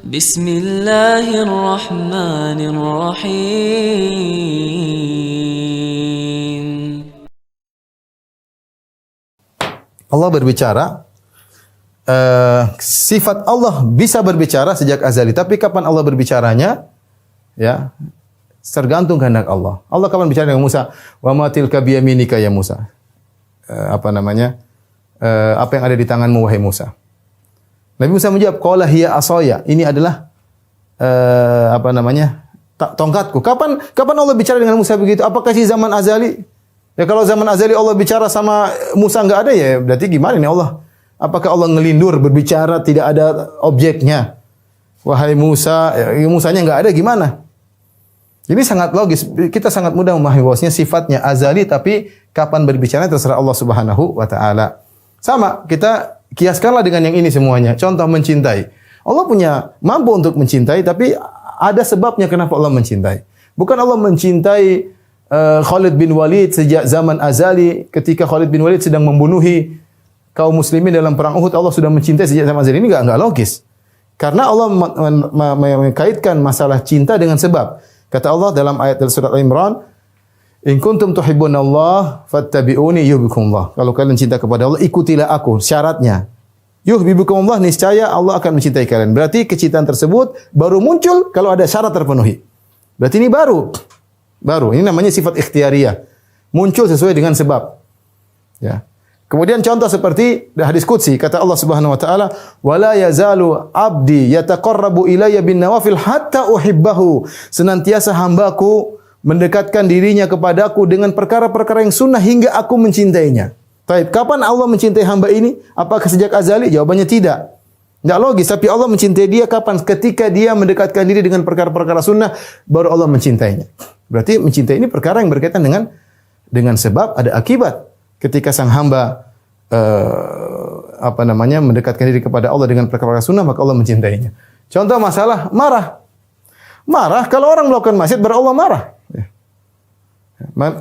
Bismillahirrahmanirrahim. Allah berbicara, sifat Allah bisa berbicara sejak azali. Tapi kapan Allah berbicaranya? Ya, tergantung kehendak Allah. Allah kapan bicara dengan Musa? Wa ma tilka biyaminika ya Musa. Apa yang ada di tanganmu wahai Musa? Nabi Musa menjawab, qala hiya asaya. Ini adalah tongkatku. Kapan Allah bicara dengan Musa begitu? Apakah di zaman azali? Ya kalau zaman azali Allah bicara sama Musa enggak ada, ya berarti gimana nih Allah? Apakah Allah ngelindur berbicara tidak ada objeknya? Wahai Musa, ya Musanya enggak ada gimana? Ini sangat logis. Kita sangat mudah memahami bahwasanya sifatnya azali, tapi kapan berbicara terserah Allah Subhanahu wa taala. Sama, kita kiaskanlah dengan yang ini semuanya. Contoh mencintai. Allah punya mampu untuk mencintai, tapi ada sebabnya kenapa Allah mencintai. Bukan Allah mencintai Khalid bin Walid sejak zaman azali, ketika Khalid bin Walid sedang membunuhi kaum muslimin dalam perang Uhud, Allah sudah mencintai sejak zaman azali. Ini enggak logis. Karena Allah mengkaitkan masalah cinta dengan sebab. Kata Allah dalam ayat surat Al-Imran, "In kuntum tuhibbunallah fattabi'uni yuhibbukumullah." Kalau kalian cinta kepada Allah, ikutilah aku. Syaratnya, yuhibbukumullah, niscaya Allah akan mencintai kalian. Berarti kecintaan tersebut baru muncul kalau ada syarat terpenuhi. Berarti ini baru. Ini namanya sifat ikhtiyariyah. Muncul sesuai dengan sebab. Ya. Kemudian contoh seperti hadis qudsi, kata Allah Subhanahu wa taala, "Wala yazalu 'abdi yataqarrabu ilayya bin nawafil hatta uhibbahu." Senantiasa hambaku mendekatkan dirinya kepadaku dengan perkara-perkara yang sunnah hingga aku mencintainya. Baik, kapan Allah mencintai hamba ini? Apakah sejak azali? Jawabannya tidak. Tidak logis, tapi Allah mencintai dia kapan? Ketika dia mendekatkan diri dengan perkara-perkara sunnah, baru Allah mencintainya. Berarti mencintai ini perkara yang berkaitan dengan sebab, ada akibat. Ketika sang hamba mendekatkan diri kepada Allah dengan perkara-perkara sunnah, maka Allah mencintainya. Contoh masalah marah. Marah kalau orang melakukan maksiat, baru Allah marah. Man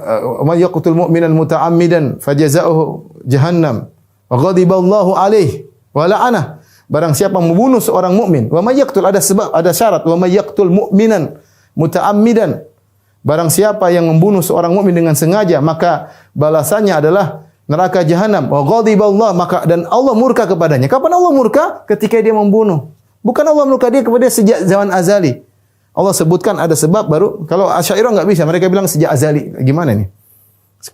yaqtul mu'minan muta'ammidan fajaza'uhu jahannam wa ghadiballahu alaihi wa la'anah. Barang siapa membunuh seorang mukmin, wa may yaqtul, ada sebab, ada syarat, wa may yaqtul mu'minan muta'ammidan. Barang siapa yang membunuh seorang mukmin dengan sengaja, maka balasannya adalah neraka jahanam. Wa ghadiballahu, maka dan Allah murka kepadanya. Kapan Allah murka? Ketika dia membunuh. Bukan Allah murka dia kepada sejak zaman azali. Allah sebutkan ada sebab baru. Kalau Asy'ariyah enggak bisa, mereka bilang sejak azali. Gimana nih?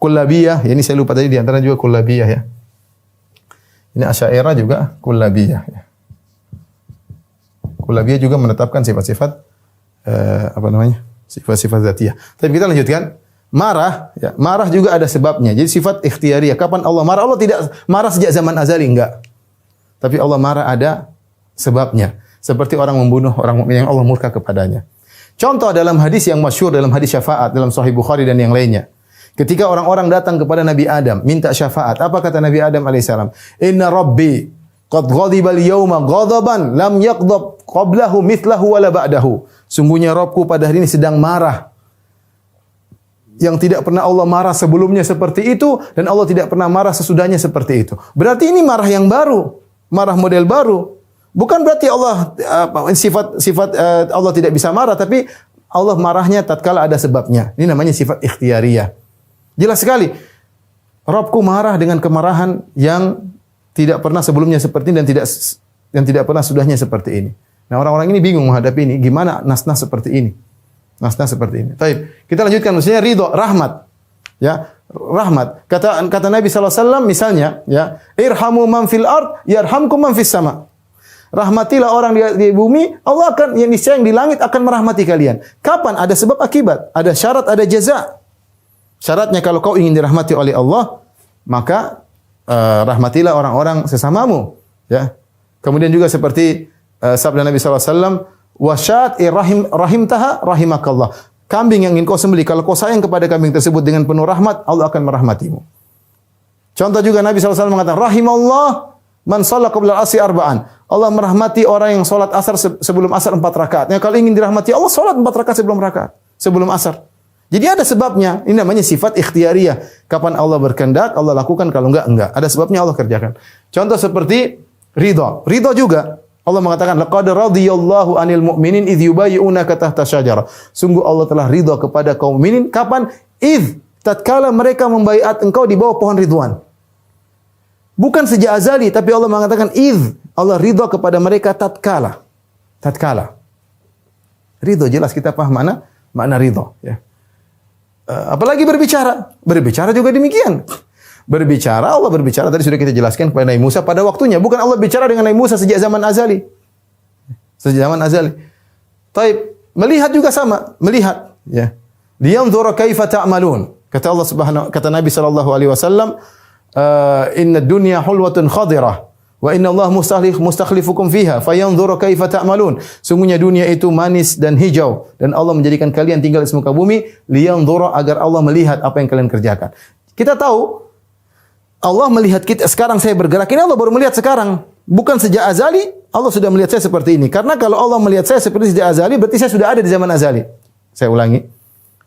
Kullabiyah, ya ini saya lupa tadi di antara juga kullabiyah ya. Ini Asy'ariyah juga kullabiyah ya. Kullabiyah juga menetapkan sifat-sifat sifat-sifat zatiyah. Tapi kita lanjutkan. Marah, ya, marah juga ada sebabnya. Jadi sifat ikhtiyariyah. Kapan Allah marah? Allah tidak marah sejak zaman azali, enggak. Tapi Allah marah ada sebabnya. Seperti orang membunuh orang mukmin yang Allah murka kepadanya. Contoh dalam hadis yang masyhur, dalam hadis syafaat, dalam Sahih Bukhari dan yang lainnya. Ketika orang-orang datang kepada Nabi Adam, minta syafaat. Apa kata Nabi Adam alaihissalam? Inna Rabbi qad ghadiba al-yawma ghadaban lam yaghdab qablahu mithlahu wala ba'dahu. Sungguhnya Rabbku pada hari ini sedang marah yang tidak pernah Allah marah sebelumnya seperti itu, dan Allah tidak pernah marah sesudahnya seperti itu. Berarti ini marah yang baru, marah model baru. Bukan berarti Allah sifat Allah tidak bisa marah, tapi Allah marahnya tatkala ada sebabnya. Ini namanya sifat ikhtiyariyah. Jelas sekali. Rabbku marah dengan kemarahan yang tidak pernah sebelumnya seperti ini dan tidak pernah sudahnya seperti ini. Nah, orang-orang ini bingung menghadapi ini. Gimana nas-nas seperti ini? Nas-nas seperti ini. Baik, kita lanjutkan, maksudnya ridho, rahmat. Ya, rahmat. Kata Nabi sallallahu alaihi wasallam misalnya, ya, irhamu man fil ard yarhamkum man fis sama. Rahmatilah orang di bumi, Allah akan, yang di langit akan merahmati kalian. Kapan? Ada sebab akibat, ada syarat, ada jaza. Syaratnya kalau kau ingin dirahmati oleh Allah, maka rahmatilah orang-orang sesamamu, ya. Kemudian juga seperti sabda Nabi sallallahu alaihi wasallam, wasyat rahimtaha rahimakallah. Kambing yang ingin kau sembelih, kalau kau sayang kepada kambing tersebut dengan penuh rahmat, Allah akan merahmatimu. Contoh juga Nabi SAW mengatakan, rahimallah man shalla qabla al-asri arba'an. Allah merahmati orang yang salat asar sebelum asar 4 rakaat. Nah, kalau ingin dirahmati Allah, salat 4 rakaat sebelum asar. Jadi ada sebabnya. Ini namanya sifat ikhtiyariyah. Kapan Allah berkehendak, Allah lakukan, kalau enggak. Ada sebabnya Allah kerjakan. Contoh seperti ridha. Ridha juga. Allah mengatakan, laqad radhiyallahu 'anil mu'minin idh yubayyi'unaka tahta syajarah. Sungguh Allah telah ridha kepada kaum mukminin kapan? Idh, tatkala mereka membaiat engkau di bawah pohon Ridwan. Bukan sejak azali, tapi Allah mengatakan idh, Allah ridha kepada mereka tatkala. Tatkala. Ridha jelas kita paham makna ridha, ya. Apalagi berbicara. Berbicara juga demikian. Berbicara, Allah berbicara tadi sudah kita jelaskan kepada Nabi Musa pada waktunya. Bukan Allah bicara dengan Nabi Musa sejak zaman azali. Sejak zaman azali. Taib, melihat juga sama, melihat, ya. Liyanzura kaifa ta'malun. Kata Allah kata Nabi sallallahu alaihi wasallam, inna dunya hulwatun khadirah wa inna Allah mustakhlifukum fiha fayanzura kaifa ta'malun. Sungguhnya dunia itu manis dan hijau dan Allah menjadikan kalian tinggal di muka bumi liyanzura agar Allah melihat apa yang kalian kerjakan. Kita tahu Allah melihat kita, sekarang saya bergerak, ini Allah baru melihat sekarang. Bukan sejak azali, Allah sudah melihat saya seperti ini. Karena kalau Allah melihat saya seperti sejak azali, berarti saya sudah ada di zaman azali. Saya ulangi.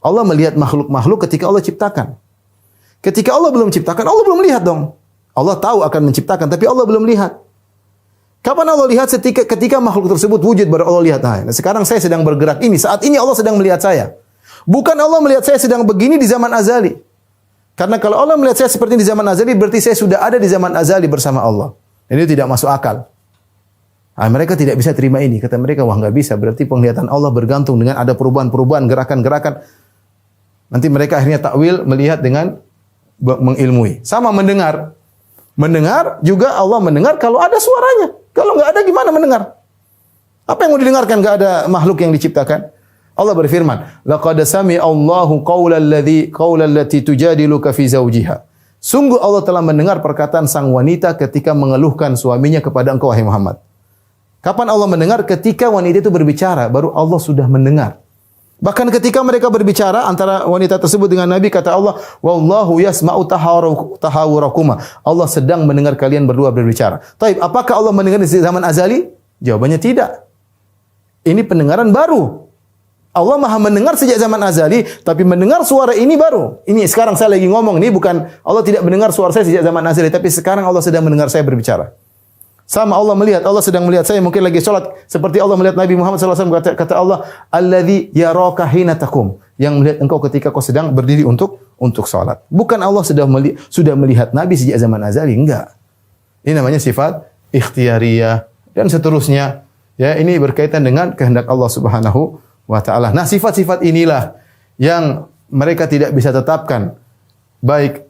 Allah melihat makhluk-makhluk ketika Allah ciptakan. Ketika Allah belum ciptakan, Allah belum lihat dong. Allah tahu akan menciptakan, tapi Allah belum lihat. Kapan Allah lihat? Ketika makhluk tersebut wujud, baru Allah lihat. Nah, sekarang saya sedang bergerak ini. Saat ini Allah sedang melihat saya. Bukan Allah melihat saya sedang begini di zaman azali. Karena kalau Allah melihat saya seperti di zaman azali, berarti saya sudah ada di zaman azali bersama Allah. Dan itu tidak masuk akal. Nah, mereka tidak bisa terima ini. Kata mereka, wah nggak bisa. Berarti penglihatan Allah bergantung dengan ada perubahan-perubahan, gerakan-gerakan. Nanti mereka akhirnya takwil melihat dengan mengilmui. Sama mendengar. Mendengar juga Allah mendengar kalau ada suaranya. Kalau nggak ada gimana mendengar? Apa yang mau didengarkan? Nggak ada makhluk yang diciptakan. Allah berfirman, laqad sami'a Allahu qawla allati tujadiluka fi zawjiha. Sungguh Allah telah mendengar perkataan sang wanita ketika mengeluhkan suaminya kepada engkau wahai Muhammad. Kapan Allah mendengar? Ketika wanita itu berbicara, baru Allah sudah mendengar. Bahkan ketika mereka berbicara antara wanita tersebut dengan Nabi, kata Allah, wallahu yasma'u tahawurakuma. Allah sedang mendengar kalian berdua berbicara. Taib, apakah Allah mendengar di zaman azali? Jawabannya tidak. Ini pendengaran baru. Allah Maha mendengar sejak zaman azali, tapi mendengar suara ini baru. Ini sekarang saya lagi ngomong, ini bukan Allah tidak mendengar suara saya sejak zaman azali, tapi sekarang Allah sedang mendengar saya berbicara. Sama Allah melihat, Allah sedang melihat saya mungkin lagi sholat, seperti Allah melihat Nabi Muhammad SAW, kata Allah, alladzi yaraka hina taqum, yang melihat engkau ketika kau sedang berdiri untuk sholat. Bukan Allah sudah melihat Nabi sejak zaman azali, enggak. Ini namanya sifat ikhtiyariyah dan seterusnya. Ya, ini berkaitan dengan kehendak Allah Subhanahu wa ta'ala. Nah, sifat-sifat inilah yang mereka tidak bisa tetapkan. Baik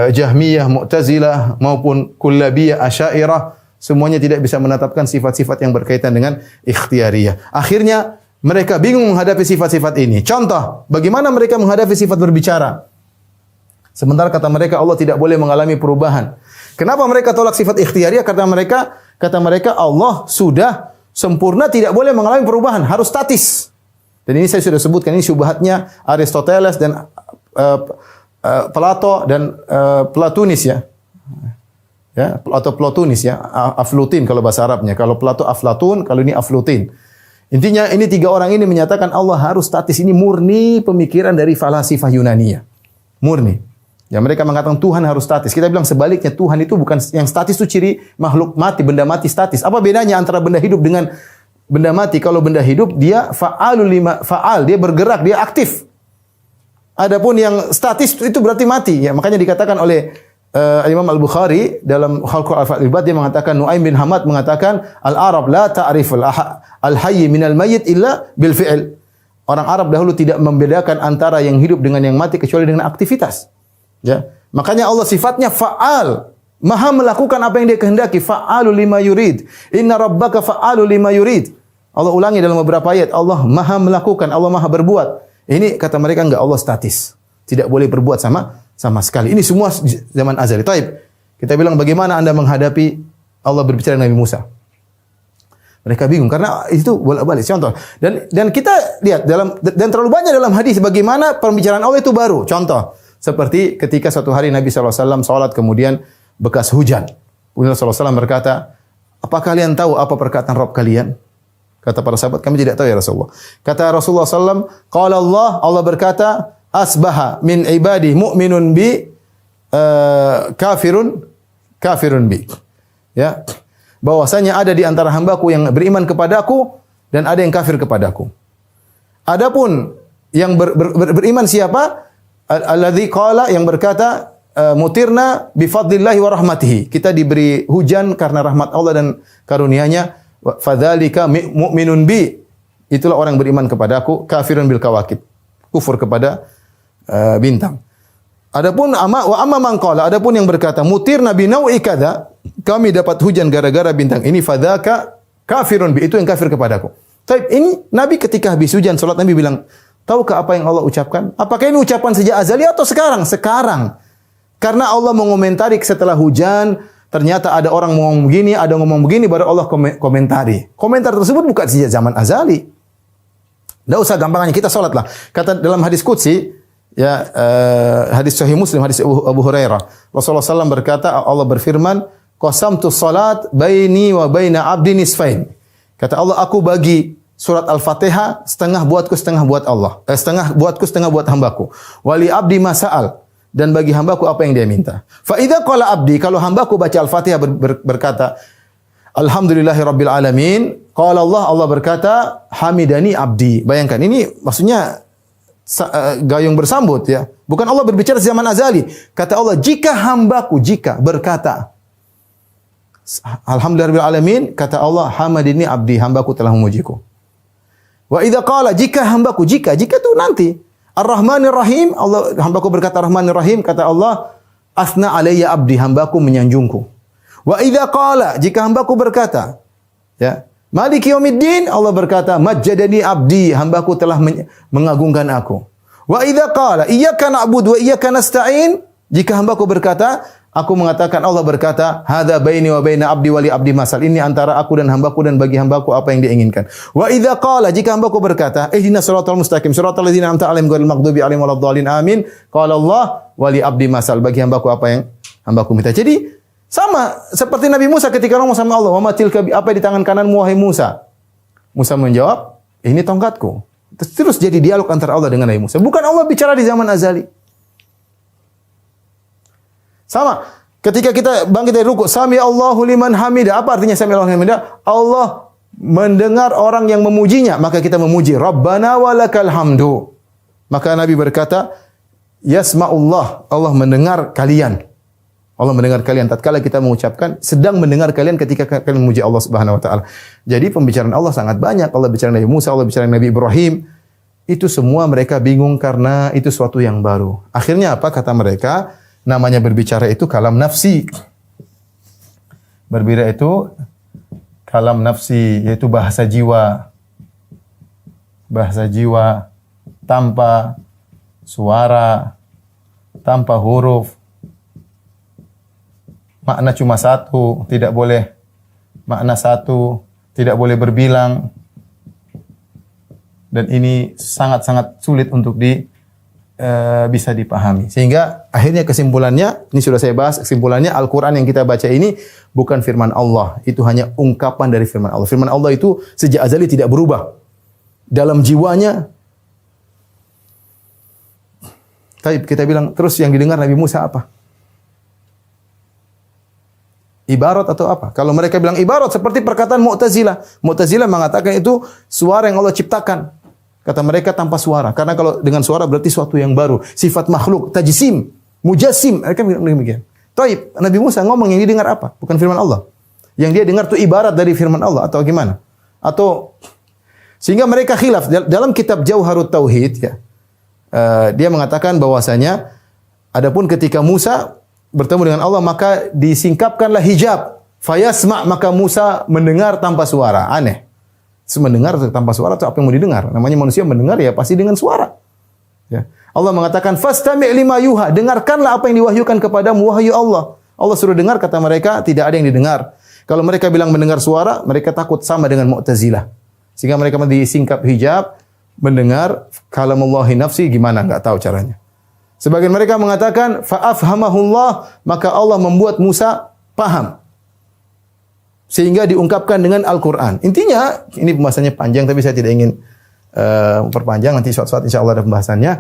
Jahmiyah, Mu'tazilah maupun Kullabiyah, Asy'ariyah, semuanya tidak bisa menetapkan sifat-sifat yang berkaitan dengan ikhtiyariyah. Akhirnya mereka bingung menghadapi sifat-sifat ini. Contoh, bagaimana mereka menghadapi sifat berbicara? Sementara kata mereka Allah tidak boleh mengalami perubahan. Kenapa mereka tolak sifat ikhtiyariyah? Kata mereka Allah sudah sempurna, tidak boleh mengalami perubahan, harus statis. Dan ini saya sudah sebutkan, ini syubhatnya Aristoteles dan Plato dan Platonis ya. Ya, atau Platonis ya, Aflutin kalau bahasa Arabnya. Kalau Plato Aflatun, kalau ini Aflutin. Intinya ini tiga orang ini menyatakan Allah harus statis. Ini murni pemikiran dari falasifah Yunaniyah. Murni. Ya, mereka mengatakan Tuhan harus statis. Kita bilang sebaliknya, Tuhan itu bukan yang statis, itu ciri makhluk mati, benda mati statis. Apa bedanya antara benda hidup dengan benda mati? Kalau benda hidup dia fa'al, dia bergerak, dia aktif. Adapun yang statis itu berarti mati. Ya, makanya dikatakan oleh Imam Al-Bukhari dalam Khalqul Al-Ibad, dia mengatakan, Nu'aim bin Hamad mengatakan, Al-Arab la ta'rif al-hayy minal mayyit illa bil fi'l. Orang Arab dahulu tidak membedakan antara yang hidup dengan yang mati kecuali dengan aktivitas. Ya, makanya Allah sifatnya fa'al. Maha melakukan apa yang dia kehendaki. Fa'alu lima yurid. Inna rabbaka fa'alu lima yurid. Allah ulangi dalam beberapa ayat. Allah maha melakukan, Allah maha berbuat. Ini kata mereka enggak, Allah statis. Tidak boleh berbuat sama sekali. Ini semua zaman azali. Taib. Kita bilang bagaimana Anda menghadapi Allah berbicara dengan Nabi Musa? Mereka bingung karena itu bolak-balik. Contoh. Dan kita lihat dan terlalu banyak dalam hadis bagaimana pembicaraan Allah itu baru. Contoh. Seperti ketika suatu hari Nabi SAW salat kemudian bekas hujan. Kemudian Rasulullah SAW berkata, apa kalian tahu apa perkataan Rabb kalian? Kata para sahabat, kami tidak tahu ya Rasulullah. Kata Rasulullah SAW, qala Allah berkata, asbaha min ibadi mu'minun bi kafirun bi. Ya. bahwasanya ada di antara hambaku yang beriman kepadaku dan ada yang kafir kepadaku. Adapun yang beriman siapa? Alladzi qala, yang berkata mutirna bi fadlillahi wa rahmatihi. Kita diberi hujan karena rahmat Allah dan karunia-Nya. Fadzalika mu'minun bi. Itulah orang beriman kepadaku, kafirun bil kawakib. Kufur kepada bintang. Adapun amma man qala, adapun yang berkata mutirna bi nau'i kadza, kami dapat hujan gara-gara bintang ini, fadzaka kafirun bi, itu yang kafir kepadaku. Tapi ini Nabi ketika habis hujan salat, Nabi bilang, tahukah apa yang Allah ucapkan? Apakah ini ucapan sejak azali atau sekarang? Sekarang. Karena Allah mengomentari setelah hujan, ternyata ada orang ngomong begini, ada ngomong begini, baru Allah komentari. Komentar tersebut bukan sejak zaman azali. Tidak usah gampangnya kita salat lah. Kata dalam hadis qudsi, ya hadis Sahih Muslim, hadis Abu Hurairah, Rasulullah SAW berkata, Allah berfirman, qasamtu salat baini wa baina abdi nisfain. Kata Allah, aku bagi surat Al-Fatihah setengah buatku, setengah buat Allah. Setengah buatku, setengah buat hambaku. Wali abdi masa'al, dan bagi hambaku apa yang dia minta. Fa idza qala abdi, kalau hambaku baca Al-Fatihah berkata alhamdulillahi rabbil alamin, qala Allah berkata hamidani abdi. Bayangkan ini maksudnya gayung bersambut ya. Bukan Allah berbicara zaman azali. Kata Allah, jika hambaku berkata alhamdulillahirabbil alamin, kata Allah hamadini abdi, hambaku telah memujiku. Wa idza qala, jika hambaku, jika itu nanti Ar-Rahmanir Rahim, Allah, hambaku berkata Rahmanir Rahim, kata Allah asna alayya abdi, hambaku menyanjungku. Wa idza qala, jika hambaku berkata ya Maliki yaumiddin, Allah berkata majjadani abdi, hambaku telah mengagungkan aku. Wa idza qala iyyaka na'budu wa iyyaka nasta'in, jika hambaku berkata, aku mengatakan, Allah berkata, hadza baini wa baina abdi wali abdi masal, ini antara aku dan hambaku dan bagi hambaku apa yang dia inginkan. Wa idza qala, jika hambaku berkata, ihdinas siratal mustaqim siratal ladzina an'amta 'alaihim ghairil maghdubi 'alaihim waladdallin amin, qala Allah wali abdi masal, bagi hambaku apa yang hambaku minta. Jadi sama seperti Nabi Musa ketika ngomong sama Allah, wa ma tilka apa di tangan kananmu wahai Musa? Musa menjawab, ini tongkatku. Terus jadi dialog antara Allah dengan Nabi Musa. Bukan Allah bicara di zaman azali. Sama, ketika kita bangkit dari ruku, sami Allahu liman hamida. Apa artinya sami Allahu liman hamida? Allah mendengar orang yang memujinya, maka kita memuji. Rabbana walakal hamdu. Maka Nabi berkata, yasma'ullah, Allah mendengar kalian. Allah mendengar kalian tatkala kita mengucapkan, sedang mendengar kalian ketika kalian memuji Allah Subhanahu wa taala. Jadi pembicaraan Allah sangat banyak. Allah bicara Nabi Musa, Allah bicara Nabi Ibrahim. Itu semua mereka bingung karena itu suatu yang baru. Akhirnya apa kata mereka? Namanya berbicara itu kalam nafsi. Berbicara itu kalam nafsi, yaitu bahasa jiwa. Bahasa jiwa tanpa suara, tanpa huruf. Makna cuma satu, tidak boleh makna satu, tidak boleh berbilang. Dan ini sangat-sangat sulit untuk bisa dipahami. Sehingga akhirnya kesimpulannya, ini sudah saya bahas, kesimpulannya Al-Quran yang kita baca ini bukan firman Allah. Itu hanya ungkapan dari firman Allah. Firman Allah itu sejak azali tidak berubah. Dalam jiwanya. Tapi kita bilang, terus yang didengar Nabi Musa apa? Ibarat atau apa? Kalau mereka bilang ibarat seperti perkataan Mu'tazilah. Mu'tazilah mengatakan itu suara yang Allah ciptakan. Kata mereka tanpa suara. Karena kalau dengan suara berarti suatu yang baru. Sifat makhluk, tajsim, mujassim. Mereka bilang demikian. Taib, Nabi Musa ngomong yang didengar apa? Bukan firman Allah. Yang dia dengar itu ibarat dari firman Allah atau gimana? Atau sehingga mereka khilaf dalam kitab Jauharut Tauhid ya. Dia mengatakan bahwasanya adapun ketika Musa bertemu dengan Allah maka disingkapkanlah hijab. Fayasma, maka Musa mendengar tanpa suara. Aneh. Mendengar tanpa suara itu apa yang mau didengar? Namanya manusia mendengar ya pasti dengan suara. Ya. Allah mengatakan fastami' lima yuha, dengarkanlah apa yang diwahyukan kepadamu wahyu Allah. Allah suruh dengar, kata mereka tidak ada yang didengar. Kalau mereka bilang mendengar suara, mereka takut sama dengan Mu'tazilah. Sehingga mereka disingkap hijab, mendengar kalamullahi nafsi, gimana enggak tahu caranya. Sebagian mereka mengatakan fa'afhamahullah, maka Allah membuat Musa paham. Sehingga diungkapkan dengan Al-Quran. Intinya, ini pembahasannya panjang tapi saya tidak ingin memperpanjang, nanti suatu saat insyaAllah ada pembahasannya.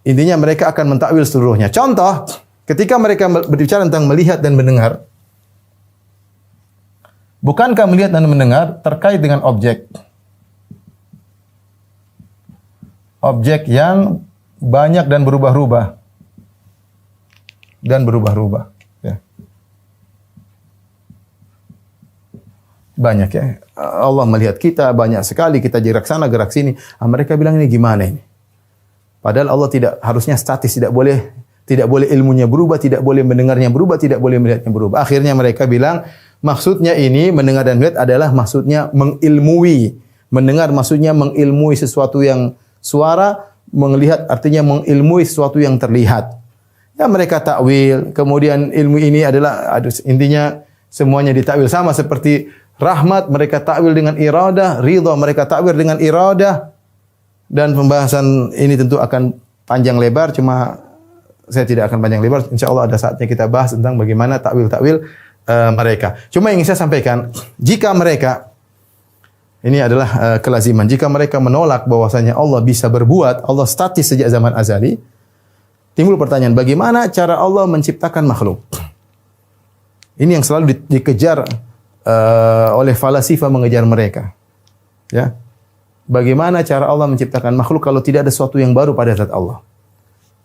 Intinya mereka akan mentakwil seluruhnya. Contoh, ketika mereka berbicara tentang melihat dan mendengar, Bukankah melihat dan mendengar terkait dengan objek? Objek yang banyak dan berubah-ubah. Ya. Banyak ya. Allah melihat kita banyak sekali, kita gerak sana, gerak sini. Mereka bilang ini gimana ini? Padahal Allah tidak harusnya statis, tidak boleh ilmunya berubah, tidak boleh mendengarnya berubah, tidak boleh melihatnya berubah. Akhirnya mereka bilang, maksudnya ini mendengar dan melihat adalah maksudnya mengilmui. Mendengar maksudnya mengilmui sesuatu yang suara, melihat artinya mengilmui sesuatu yang terlihat. Ya mereka takwil, kemudian ilmu ini adalah intinya semuanya ditakwil sama seperti rahmat mereka takwil dengan iradah, ridha mereka takwil dengan iradah. Dan pembahasan ini tentu akan panjang lebar, cuma saya tidak akan panjang lebar. Insyaallah ada saatnya kita bahas tentang bagaimana takwil-takwil mereka. Cuma yang ingin saya sampaikan, jika mereka ini adalah kelaziman, jika mereka menolak bahwasanya Allah bisa berbuat, Allah statis sejak zaman azali, timbul pertanyaan, bagaimana cara Allah menciptakan makhluk? Ini yang selalu dikejar oleh falasifa mengejar mereka. Ya. Bagaimana cara Allah menciptakan makhluk kalau tidak ada sesuatu yang baru pada zat Allah?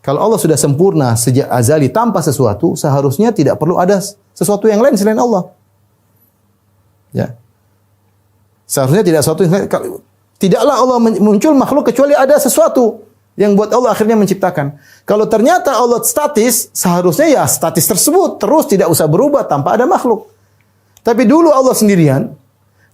Kalau Allah sudah sempurna sejak azali tanpa sesuatu, seharusnya tidak perlu ada sesuatu yang lain selain Allah. Ya. Seharusnya tidak sesuatu yang tidaklah Allah muncul makhluk kecuali ada sesuatu yang buat Allah akhirnya menciptakan. Kalau ternyata Allah statis, seharusnya ya statis tersebut terus tidak usah berubah tanpa ada makhluk. Tapi dulu Allah sendirian,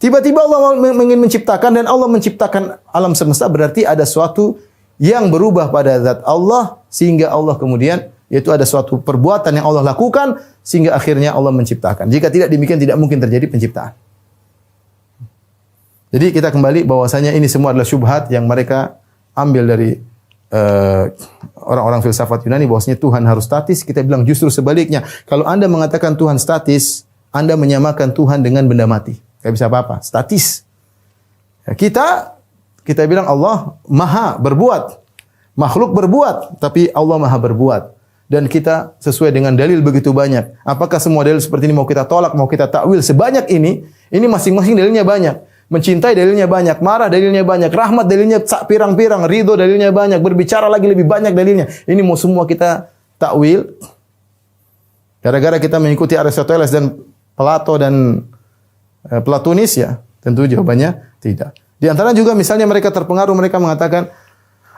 tiba-tiba Allah ingin menciptakan dan Allah menciptakan alam semesta, berarti ada sesuatu yang berubah pada zat Allah sehingga Allah kemudian, yaitu ada suatu perbuatan yang Allah lakukan sehingga akhirnya Allah menciptakan. Jika tidak demikian tidak mungkin terjadi penciptaan. Jadi kita kembali bahwasanya ini semua adalah syubhat yang mereka ambil dari orang-orang filsafat Yunani bahwasanya Tuhan harus statis. Kita bilang justru sebaliknya. Kalau Anda mengatakan Tuhan statis, Anda menyamakan Tuhan dengan benda mati. Tidak bisa apa-apa, statis. Ya, kita bilang Allah maha berbuat. Makhluk berbuat, tapi Allah maha berbuat. Dan kita sesuai dengan dalil begitu banyak. Apakah semua dalil seperti ini mau kita tolak, mau kita takwil sebanyak ini masing-masing dalilnya banyak. Mencintai dalilnya banyak, marah dalilnya banyak, rahmat dalilnya pirang-pirang, ridho dalilnya banyak, berbicara lagi lebih banyak dalilnya. Ini mau semua kita takwil. Gara-gara kita mengikuti Aristoteles dan Plato dan Platonis ya, tentu jawabannya tidak. Di antara juga misalnya mereka terpengaruh, mereka mengatakan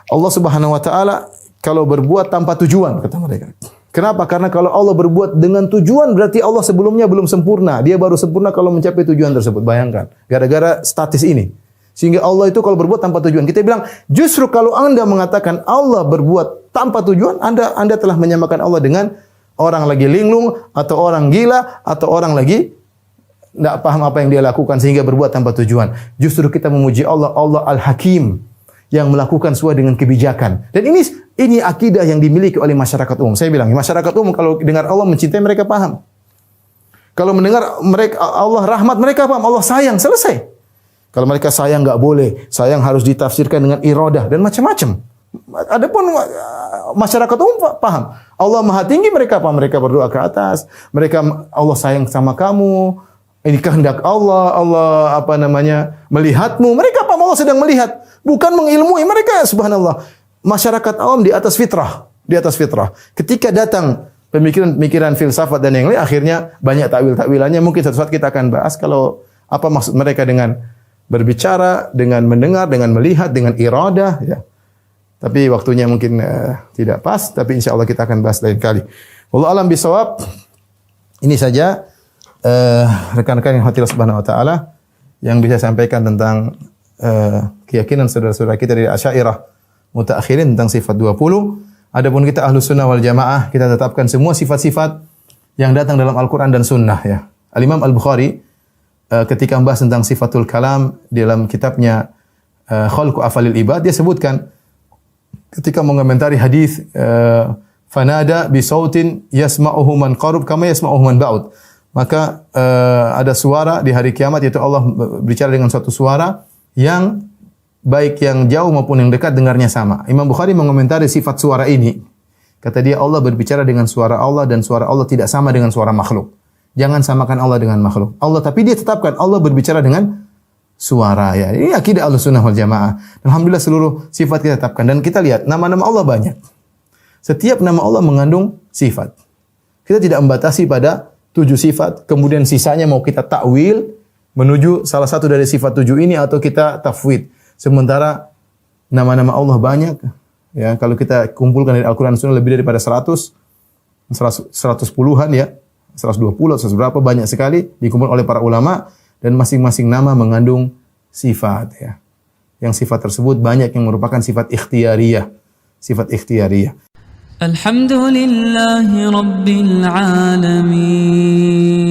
Allah Subhanahu wa taala kalau berbuat tanpa tujuan, kata mereka. Kenapa? Karena kalau Allah berbuat dengan tujuan berarti Allah sebelumnya belum sempurna. Dia baru sempurna kalau mencapai tujuan tersebut. Bayangkan, gara-gara statis ini. Sehingga Allah itu kalau berbuat tanpa tujuan. Kita bilang, justru kalau Anda mengatakan Allah berbuat tanpa tujuan, Anda telah menyamakan Allah dengan orang lagi linglung, atau orang gila, atau orang lagi tidak paham apa yang dia lakukan sehingga berbuat tanpa tujuan. Justru kita memuji Allah, Allah Al-Hakim, yang melakukan sesuai dengan kebijakan. Dan ini akidah yang dimiliki oleh masyarakat umum. Saya bilang, masyarakat umum kalau dengar Allah mencintai, mereka paham. Kalau mendengar mereka Allah rahmat, mereka paham. Allah sayang, selesai. Kalau mereka sayang enggak boleh, sayang harus ditafsirkan dengan iradah dan macam-macam. Adapun masyarakat umum paham. Allah Maha Tinggi, mereka paham. Mereka berdoa ke atas. Allah sayang sama kamu. Ini kehendak Allah, melihatmu. Mereka paham Allah sedang melihat, bukan mengilmui. Mereka subhanallah, masyarakat awam di atas fitrah, Ketika datang pemikiran filsafat dan yang lain, akhirnya banyak takwil-takwilannya. Mungkin suatu saat kita akan bahas kalau apa maksud mereka dengan berbicara, dengan mendengar, dengan melihat, dengan iradah ya. Tapi waktunya mungkin tidak pas, tapi insyaallah kita akan bahas lain kali. Wallahu alam bisawab. Ini saja rekan-rekan yang hati Allah Subhanahu wa taala yang bisa sampaikan tentang keyakinan saudara-saudara kita dari Asy'ariyah mutaakhirin tentang sifat 20. Adapun kita Ahlus Sunnah wal Jamaah, kita tetapkan semua sifat-sifat yang datang dalam Al-Qur'an dan Sunnah ya. Al-Imam Al-Bukhari ketika membahas tentang sifatul kalam dalam kitabnya Khalqu Afalil Ibad, dia sebutkan ketika mengomentari hadis fanada bi sautin yasma'uhu man qarib kama yasma'uhu man ba'ud. Maka ada suara di hari kiamat, yaitu Allah berbicara dengan suatu suara yang baik yang jauh maupun yang dekat dengarnya sama. Imam Bukhari mengomentari sifat suara ini. Kata dia, Allah berbicara dengan suara Allah dan suara Allah tidak sama dengan suara makhluk. Jangan samakan Allah dengan makhluk. Allah, tapi dia tetapkan Allah berbicara dengan suara, ya. Ini akidah Ahlussunnah wal Jamaah. Alhamdulillah seluruh sifat kita tetapkan, dan kita lihat nama-nama Allah banyak. Setiap nama Allah mengandung sifat. Kita tidak membatasi pada 7 sifat, kemudian sisanya mau kita takwil menuju salah satu dari sifat 7 ini atau kita tafwid. Sementara nama-nama Allah banyak, ya. Kalau kita kumpulkan dari Al-Qur'an dan Sunnah lebih daripada 100-an, ya. 120, 100 berapa, banyak sekali dikumpulkan oleh para ulama, dan masing-masing nama mengandung sifat, ya. Yang sifat tersebut banyak yang merupakan sifat ikhtiyariyah. Sifat ikhtiyariyah. Alhamdulillahi Rabbil Alamin.